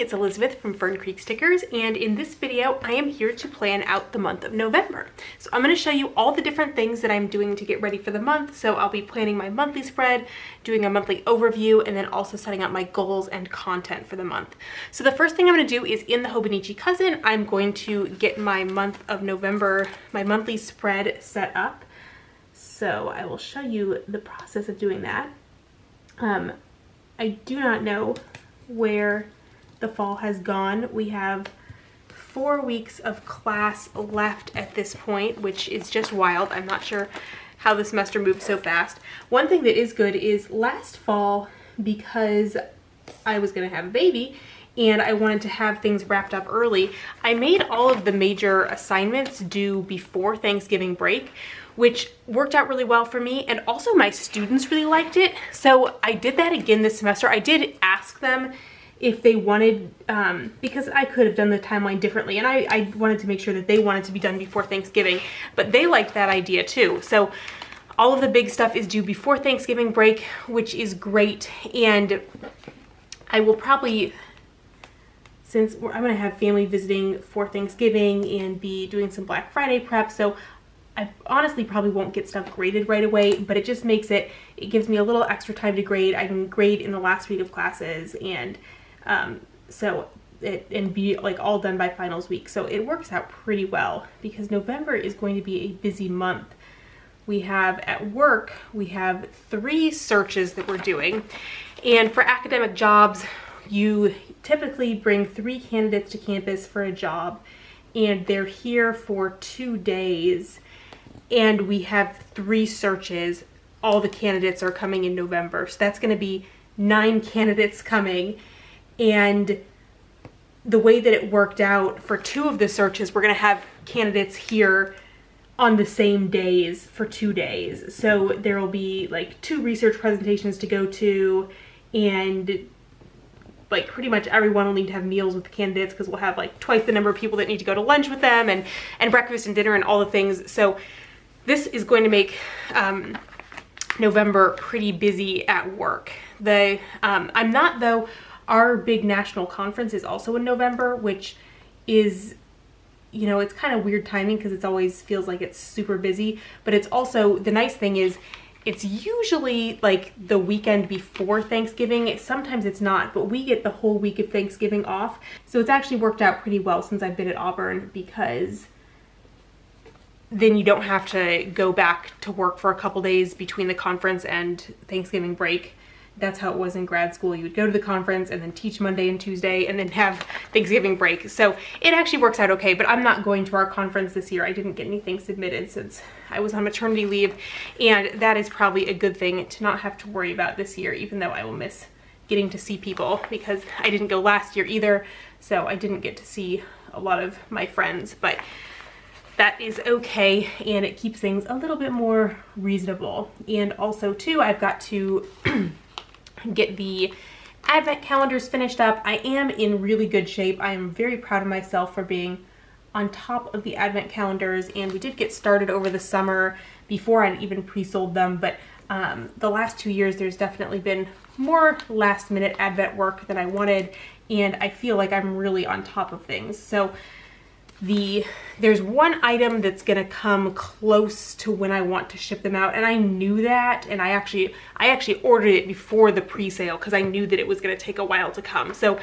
it's Elizabeth from Fern Creek Stickers, and in this video I am here to plan out the month of November. So I'm going to show you all the different things that I'm doing to get ready for the month. So I'll be planning my monthly spread, doing a monthly overview, and then also setting up my goals and content for the month. So the first thing I'm going to do is in the Hobonichi Cousin, I'm going to get my month of November, my monthly spread set up. So I will show you the process of doing that. I do not know where the fall has gone. We have 4 weeks of class left at this point, which is just wild. I'm not sure how the semester moved so fast. One thing that is good is last fall, because I was going to have a baby and I wanted to have things wrapped up early, I made all of the major assignments due before Thanksgiving break, which worked out really well for me, and also my students really liked it. So I did that again this semester. I did ask them if they wanted, because I could have done the timeline differently, and I wanted to make sure that they wanted to be done before Thanksgiving, but they liked that idea too. So all of the big stuff is due before Thanksgiving break, which is great. And I will probably, since I'm gonna have family visiting for Thanksgiving and be doing some Black Friday prep, so I honestly probably won't get stuff graded right away, but it just makes it gives me a little extra time to grade. I can grade in the last week of classes, and and be like all done by finals week. So it works out pretty well because November is going to be a busy month. We have at work, we have 3 searches that we're doing, and for academic jobs, you typically bring 3 candidates to campus for a job, and they're here for 2 days. And we have 3 searches. All the candidates are coming in November. So that's going to be 9 candidates coming. And the way that it worked out for 2 of the searches, we're going to have candidates here on the same days for 2 days. So there will be like 2 research presentations to go to, and like pretty much everyone will need to have meals with the candidates because we'll have like twice the number of people that need to go to lunch with them, and breakfast and dinner and all the things. So this is going to make November pretty busy at work. I'm not though. Our big national conference is also in November, which is, you know, it's kind of weird timing because it always feels like it's super busy. But it's also, the nice thing is, it's usually like the weekend before Thanksgiving. Sometimes it's not, but we get the whole week of Thanksgiving off. So it's actually worked out pretty well since I've been at Auburn, because then you don't have to go back to work for a couple days between the conference and Thanksgiving break. That's how it was in grad school. You would go to the conference and then teach Monday and Tuesday and then have Thanksgiving break. So it actually works out okay, but I'm not going to our conference this year. I didn't get anything submitted since I was on maternity leave, and that is probably a good thing to not have to worry about this year, even though I will miss getting to see people because I didn't go last year either, so I didn't get to see a lot of my friends, but that is okay, and it keeps things a little bit more reasonable. And also too, I've got to get the advent calendars finished up. I am in really good shape. I am very proud of myself for being on top of the advent calendars, and we did get started over the summer before I'd even pre-sold them, but the last 2 years there's definitely been more last minute advent work than I wanted, and I feel like I'm really on top of things. So there's one item that's gonna come close to when I want to ship them out, and I knew that, and I actually ordered it before the pre-sale because I knew that it was gonna take a while to come. So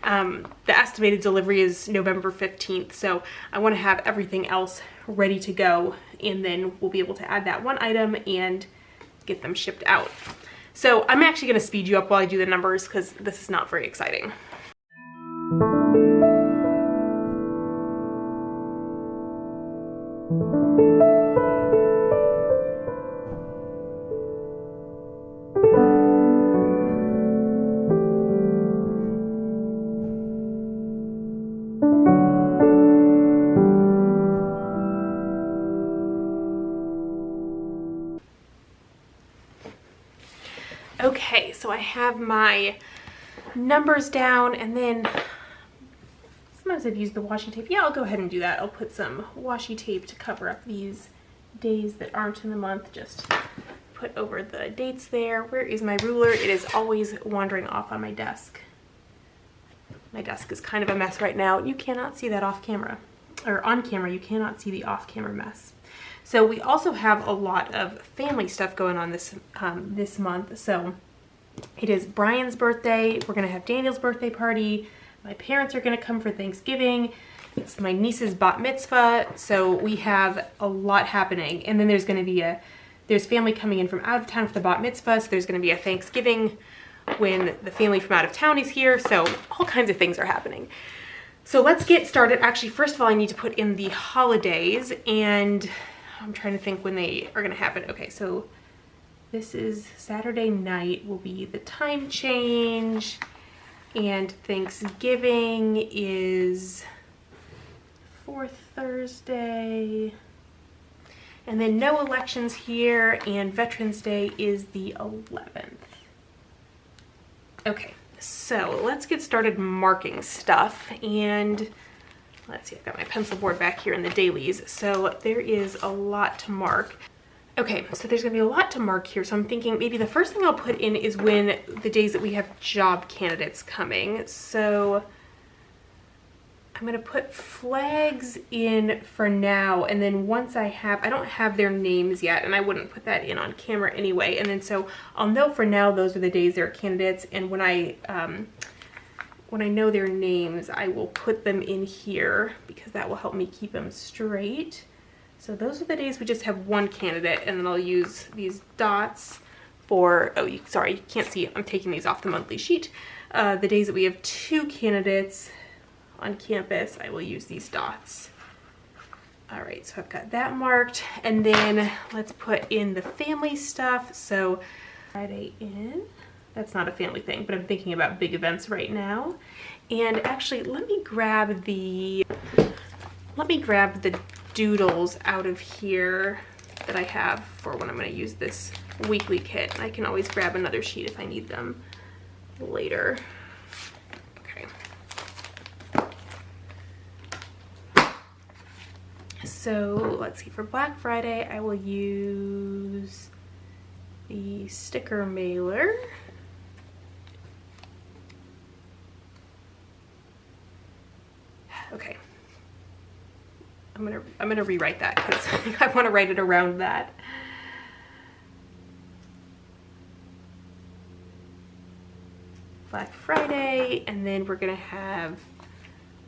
the estimated delivery is November 15th, so I want to have everything else ready to go, and then we'll be able to add that one item and get them shipped out. So I'm actually going to speed you up while I do the numbers because this is not very exciting. Okay, so I have my numbers down, and then sometimes I've used the washi tape. Yeah, I'll go ahead and do that. I'll put some washi tape to cover up these days that aren't in the month. Just put over the dates there. Where is my ruler? It is always wandering off on my desk. My desk is kind of a mess right now. You cannot see that off camera, or on camera, you cannot see the off camera mess. So we also have a lot of family stuff going on this month. So it is Brian's birthday. We're gonna have Daniel's birthday party. My parents are gonna come for Thanksgiving. It's my niece's bat mitzvah. So we have a lot happening. And then there's gonna be there's family coming in from out of town for the bat mitzvah. So there's gonna be a Thanksgiving when the family from out of town is here. So all kinds of things are happening. So let's get started. Actually, first of all, I need to put in the holidays, and I'm trying to think when they are gonna happen. Okay, so this is Saturday night will be the time change, and Thanksgiving is fourth Thursday, and then no elections here, and Veterans Day is the 11th. Okay, so let's get started marking stuff, and let's see, I've got my pencil board back here in the dailies, so there is a lot to mark. Okay, so there's gonna be a lot to mark here, so I'm thinking maybe the first thing I'll put in is when the days that we have job candidates coming. So I'm gonna put flags in for now, and then once I don't have their names yet, and I wouldn't put that in on camera anyway, and then so I'll know for now those are the days they're candidates, and when I know their names, I will put them in here because that will help me keep them straight. So those are the days we just have one candidate, and then I'll use these dots for, sorry, you can't see, I'm taking these off the monthly sheet. The days that we have two candidates on campus, I will use these dots. All right, so I've got that marked, and then let's put in the family stuff. So Friday in, that's not a family thing, but I'm thinking about big events right now. And actually, let me grab the doodles out of here that I have for when I'm gonna use this weekly kit. I can always grab another sheet if I need them later. Okay. So let's see, for Black Friday, I will use the sticker mailer. Okay. I'm gonna rewrite that because I want to write it around that. Black Friday, and then we're gonna have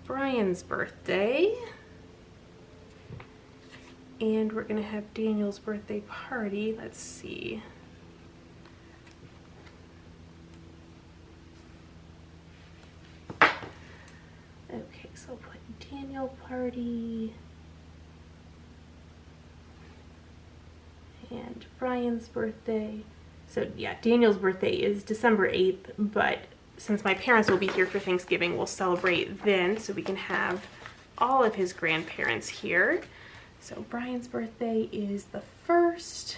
Brian's birthday, and we're gonna have Daniel's birthday party. Let's see. Okay, so I'll put Daniel party and Brian's birthday. So yeah, Daniel's birthday is December 8th, but since my parents will be here for Thanksgiving, we'll celebrate then, so we can have all of his grandparents here. So Brian's birthday is the 1st,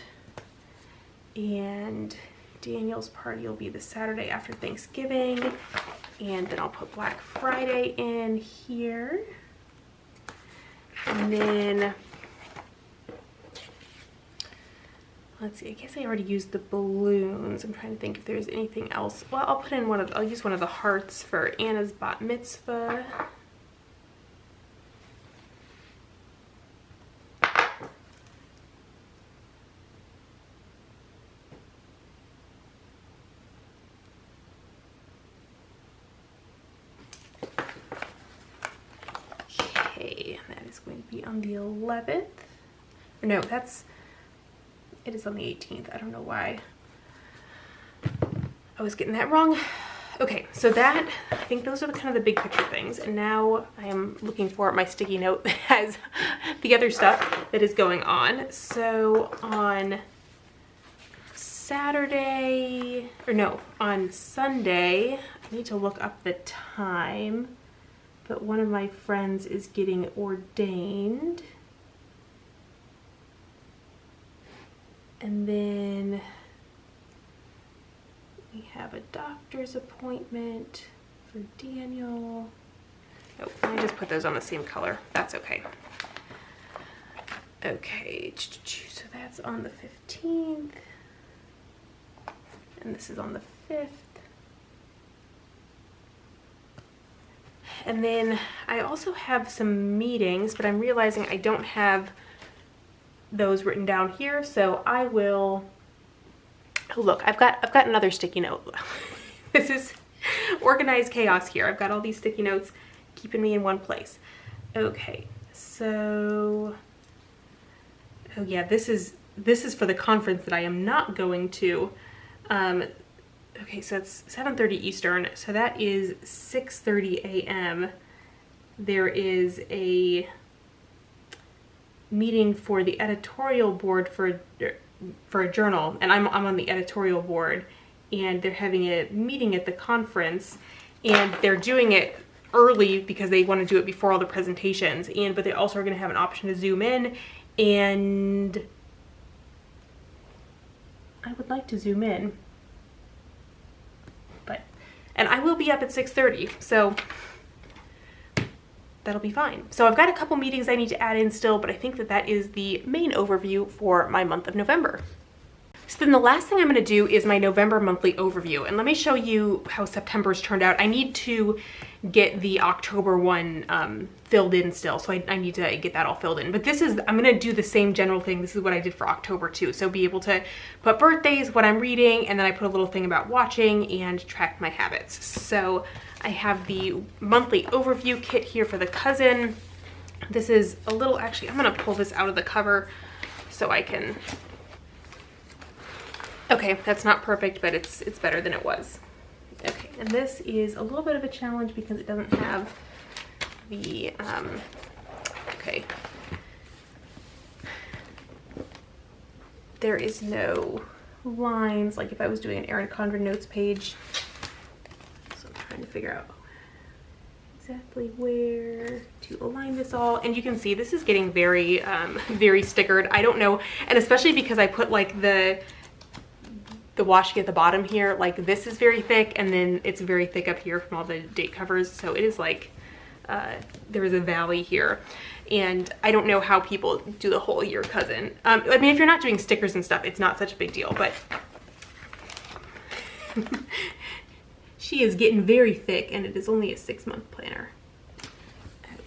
and Daniel's party will be the Saturday after Thanksgiving, and then I'll put Black Friday in here. And then, let's see, I guess I already used the balloons. I'm trying to think if there's anything else. Well, I'll use one of the hearts for Anna's bat mitzvah. Okay, that is going to be on the 11th. Or no, it is on the 18th. I don't know why I was getting that wrong. Okay, so I think those are kind of the big picture things. And now I am looking for my sticky note that has the other stuff that is going on. So on on Sunday, I need to look up the time, but one of my friends is getting ordained. And then we have a doctor's appointment for Daniel. Oh, I just put those on the same color. That's okay. Okay, so that's on the 15th. And this is on the 5th. And then I also have some meetings, but I'm realizing I don't have those written down here, so I will, oh look, I've got another sticky note. This is organized chaos here. I've got all these sticky notes keeping me in one place. Okay, so, oh yeah, this is for the conference that I am not going to. Okay, so it's 7:30 Eastern, so that is 6:30 a.m. There is a meeting for the editorial board for a journal, and I'm on the editorial board, and they're having a meeting at the conference, and they're doing it early because they want to do it before all the presentations, but they also are going to have an option to zoom in, and I would like to zoom in, and I will be up at 6:30, so that'll be fine. So I've got a couple meetings I need to add in still, but I think that is the main overview for my month of November. So then the last thing I'm going to do is my November monthly overview, and let me show you how September's turned out. I need to get the October one filled in still, so I need to get that all filled in. But I'm going to do the same general thing. This is what I did for October too. So be able to put birthdays, what I'm reading, and then I put a little thing about watching and track my habits. So I have the monthly overview kit here for the Cousin. This is a little, actually, I'm going to pull this out of the cover so I can, okay, that's not perfect, but it's better than it was. Okay, and this is a little bit of a challenge because it doesn't have the, okay. There is no lines, like if I was doing an Erin Condren notes page. So I'm trying to figure out exactly where to align this all. And you can see this is getting very, very stickered. I don't know, and especially because I put like the washi at the bottom here, like this is very thick, and then it's very thick up here from all the date covers, so it is like there is a valley here, and I don't know how people do the whole year Cousin. I mean, if you're not doing stickers and stuff, it's not such a big deal, but she is getting very thick, and it is only a 6-month planner.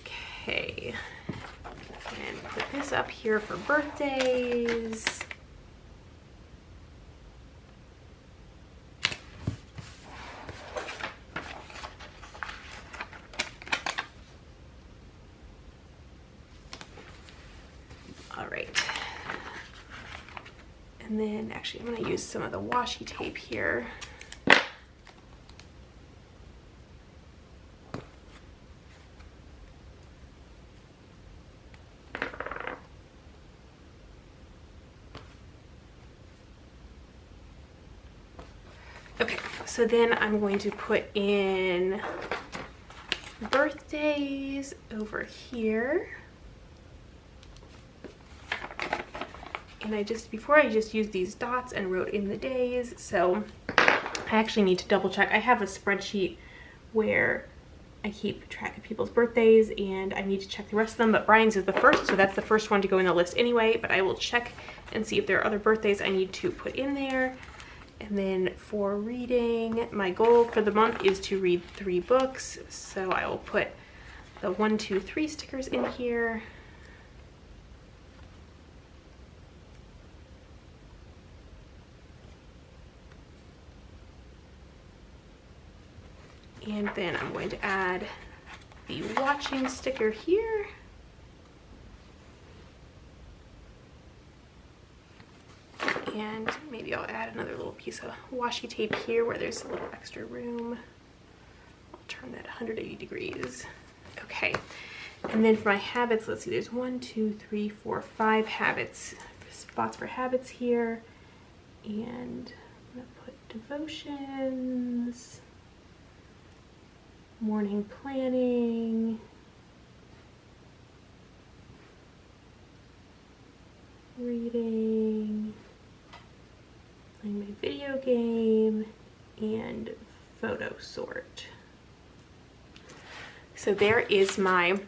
Okay, and put this up here for birthdays. All right, and then actually I'm going to use some of the washi tape here. Okay, so then I'm going to put in birthdays over here. And before I just used these dots and wrote in the days, so I actually need to double check. I have a spreadsheet where I keep track of people's birthdays, and I need to check the rest of them, but Brian's is the first, so that's the first one to go in the list anyway, but I will check and see if there are other birthdays I need to put in there. And then for reading, my goal for the month is to read 3 books, so I will put the 1, 2, 3 stickers in here. And then I'm going to add the watching sticker here. And maybe I'll add another little piece of washi tape here where there's a little extra room. I'll turn that 180 degrees. Okay, and then for my habits, let's see, there's 1, 2, 3, 4, 5 habits, spots for habits here. And I'm gonna put devotions, morning planning, reading, playing my video game, and photo sort. So there is my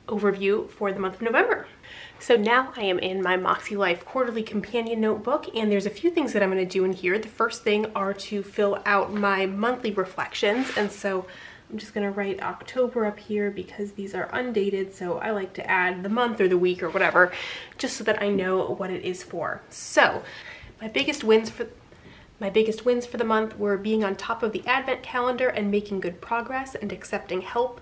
overview for the month of November. So now I am in my MakseLife quarterly companion notebook, and there's a few things that I'm going to do in here. The first thing are to fill out my monthly reflections, and so I'm just gonna write October up here because these are undated, so I like to add the month or the week or whatever, just so that I know what it is for. So my biggest wins for the month were being on top of the advent calendar and making good progress and accepting help,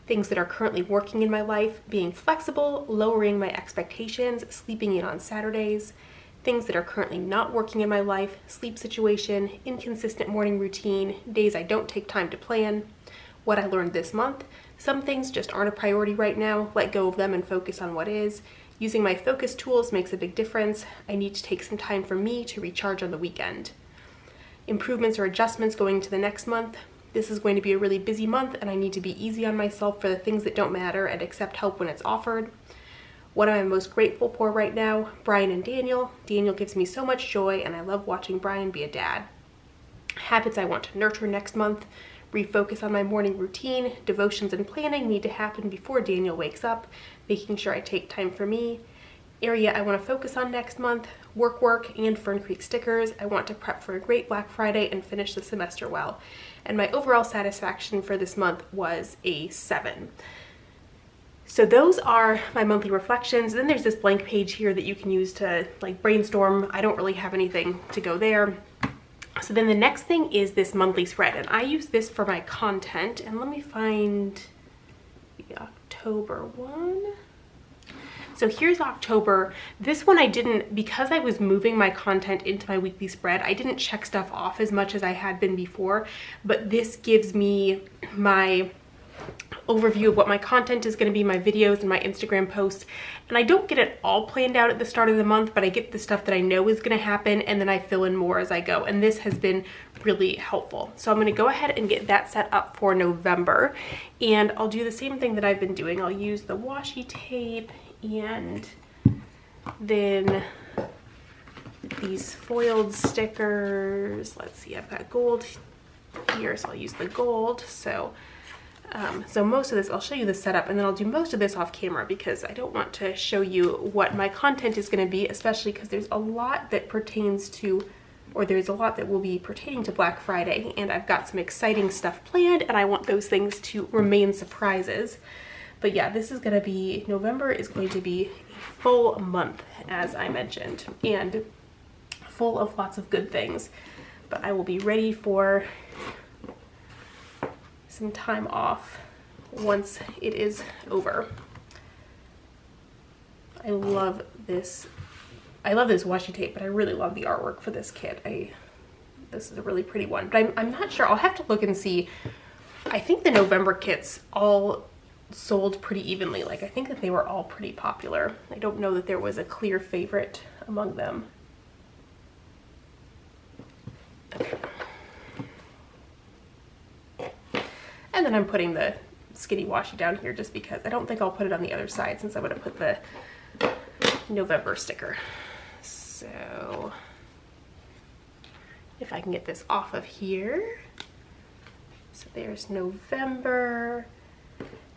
things that are currently working in my life, being flexible, lowering my expectations, sleeping in on Saturdays, things that are currently not working in my life, sleep situation, inconsistent morning routine, days I don't take time to plan, what I learned this month. Some things just aren't a priority right now, let go of them and focus on what is. Using my focus tools makes a big difference. I need to take some time for me to recharge on the weekend. Improvements or adjustments going to the next month. This is going to be a really busy month and I need to be easy on myself for the things that don't matter and accept help when it's offered. What am I most grateful for right now? Brian and Daniel. Daniel gives me so much joy and I love watching Brian be a dad. Habits I want to nurture next month. Refocus on my morning routine. Devotions and planning need to happen before Daniel wakes up, making sure I take time for me. Area I want to focus on next month. Work, and Fern Creek stickers. I want to prep for a great Black Friday and finish the semester well. And my overall satisfaction for this month was a 7. So those are my monthly reflections. Then there's this blank page here that you can use to like brainstorm. I don't really have anything to go there. So then the next thing is this monthly spread, and I use this for my content. And let me find the October one. So here's October. This one I didn't, because I was moving my content into my weekly spread, I didn't check stuff off as much as I had been before, but this gives me my overview of what my content is going to be, my videos and my Instagram posts. And I don't get it all planned out at the start of the month, but I get the stuff that I know is going to happen and then I fill in more as I go. And this has been really helpful. So I'm going to go ahead and get that set up for November. And I'll do the same thing that I've been doing. I'll use the washi tape and then these foiled stickers. Let's see, I've got gold here, so I'll use the gold. So most of this, I'll show you the setup, and then I'll do most of this off camera because I don't want to show you what my content is going to be, especially because there's a lot that pertains to, or there's a lot that will be pertaining to Black Friday, and I've got some exciting stuff planned, and I want those things to remain surprises. But yeah, this is going to be, November is going to be a full month, as I mentioned, and full of lots of good things. But I will be ready for some time off once it is over. I love this washi tape, but I really love the artwork for this kit. This is a really pretty one, but I'm not sure. I'll have to look and see. I think the November kits all sold pretty evenly. Like, I think that they were all pretty popular. I don't know that there was a clear favorite among them. Okay. And then I'm putting the skinny washi down here just because I don't think I'll put it on the other side since I'm going to put the November sticker. So if I can get this off of here. So there's November.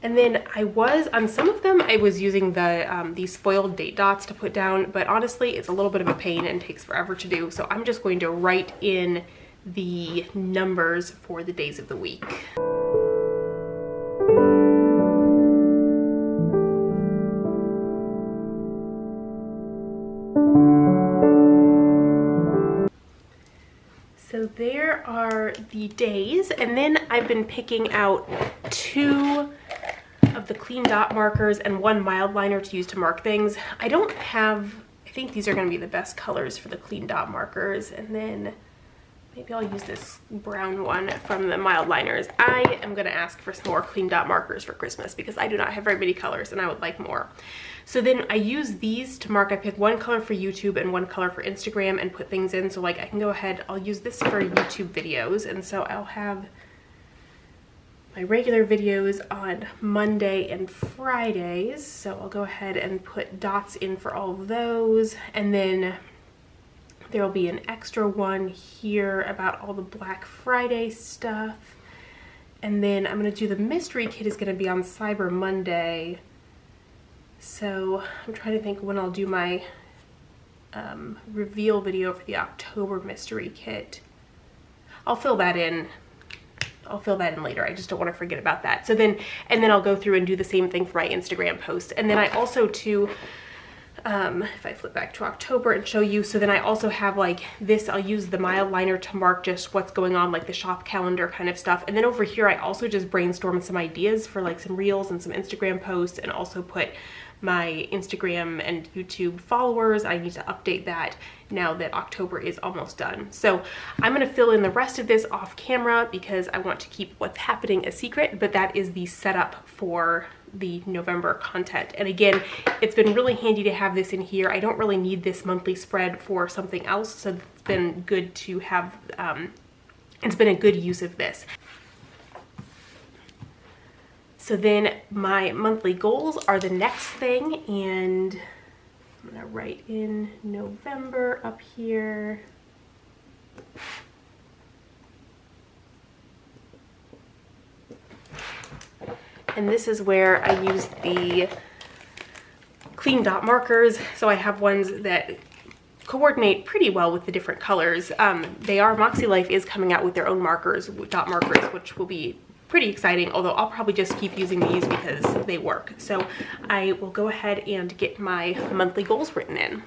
And then I was, on some of them, I was using the these foiled date dots to put down, but honestly, it's a little bit of a pain and takes forever to do. So I'm just going to write in the numbers for the days of the week. So there are the days, and then I've been picking out 2 of the clean dot markers and 1 mild liner to use to mark things. I think these are going to be the best colors for the clean dot markers, and then maybe I'll use this brown one from the mild liners. I am going to ask for some more clean dot markers for Christmas because I do not have very many colors and I would like more. So then I use these to mark. I pick 1 color for YouTube and 1 color for Instagram and put things in. So like I can go ahead, I'll use this for YouTube videos, and so I'll have my regular videos on Monday and Fridays. So I'll go ahead and put dots in for all of those, and then there will be an extra one here about all the Black Friday stuff. And then I'm going to do the mystery kit is going to be on Cyber Monday. So I'm trying to think when I'll do my reveal video for the October mystery kit. I'll fill that in I'll fill that in later. I just don't want to forget about that. So then, and then I'll go through and do the same thing for my Instagram post. And then I also too, if I flip back to October and show you, so then I also have like this, I'll use the mile liner to mark just what's going on, like the shop calendar kind of stuff. And then over here, I also just brainstormed some ideas for like some reels and some Instagram posts, and also put my Instagram and YouTube followers. I need to update that now that October is almost done. So I'm gonna fill in the rest of this off camera because I want to keep what's happening a secret, but that is the setup for the November content. And again, it's been really handy to have this in here. I don't really need this monthly spread for something else, so it's been good to have, it's been a good use of this. So then my monthly goals are the next thing, and I'm gonna write in November up here. And this is where I use the clean dot markers. So I have ones that coordinate pretty well with the different colors. MakseLife is coming out with their own markers, dot markers, which will be pretty exciting, although I'll probably just keep using these because they work. So I will go ahead and get my monthly goals written in.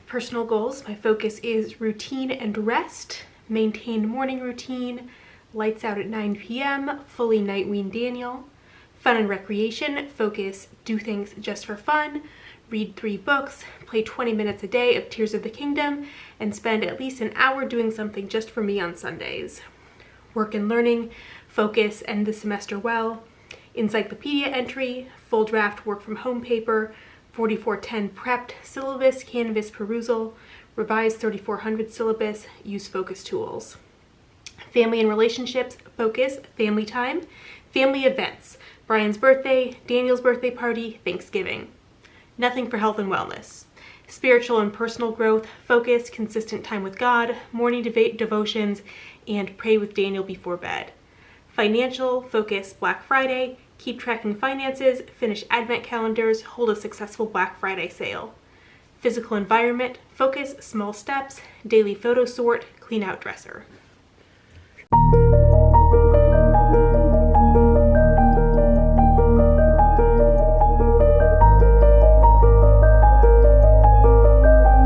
Personal goals, my focus is routine and rest, maintain morning routine, lights out at 9 p.m., fully night wean Daniel. Fun and recreation, focus, do things just for fun, read 3 books, play 20 minutes a day of Tears of the Kingdom, and spend at least an hour doing something just for me on Sundays. Work and learning, focus, end the semester well, encyclopedia entry, full draft work from home paper, 4410 prepped, syllabus, Canvas perusal, revised 3400 syllabus, use focus tools. Family and relationships, focus, family time, family events, Brian's birthday, Daniel's birthday party, Thanksgiving. Nothing for health and wellness. Spiritual and personal growth, focus, consistent time with God, morning devotions, and pray with Daniel before bed. Financial, focus, Black Friday, keep tracking finances, finish advent calendars, hold a successful Black Friday sale. Physical environment, focus, small steps, daily photo sort, clean out dresser.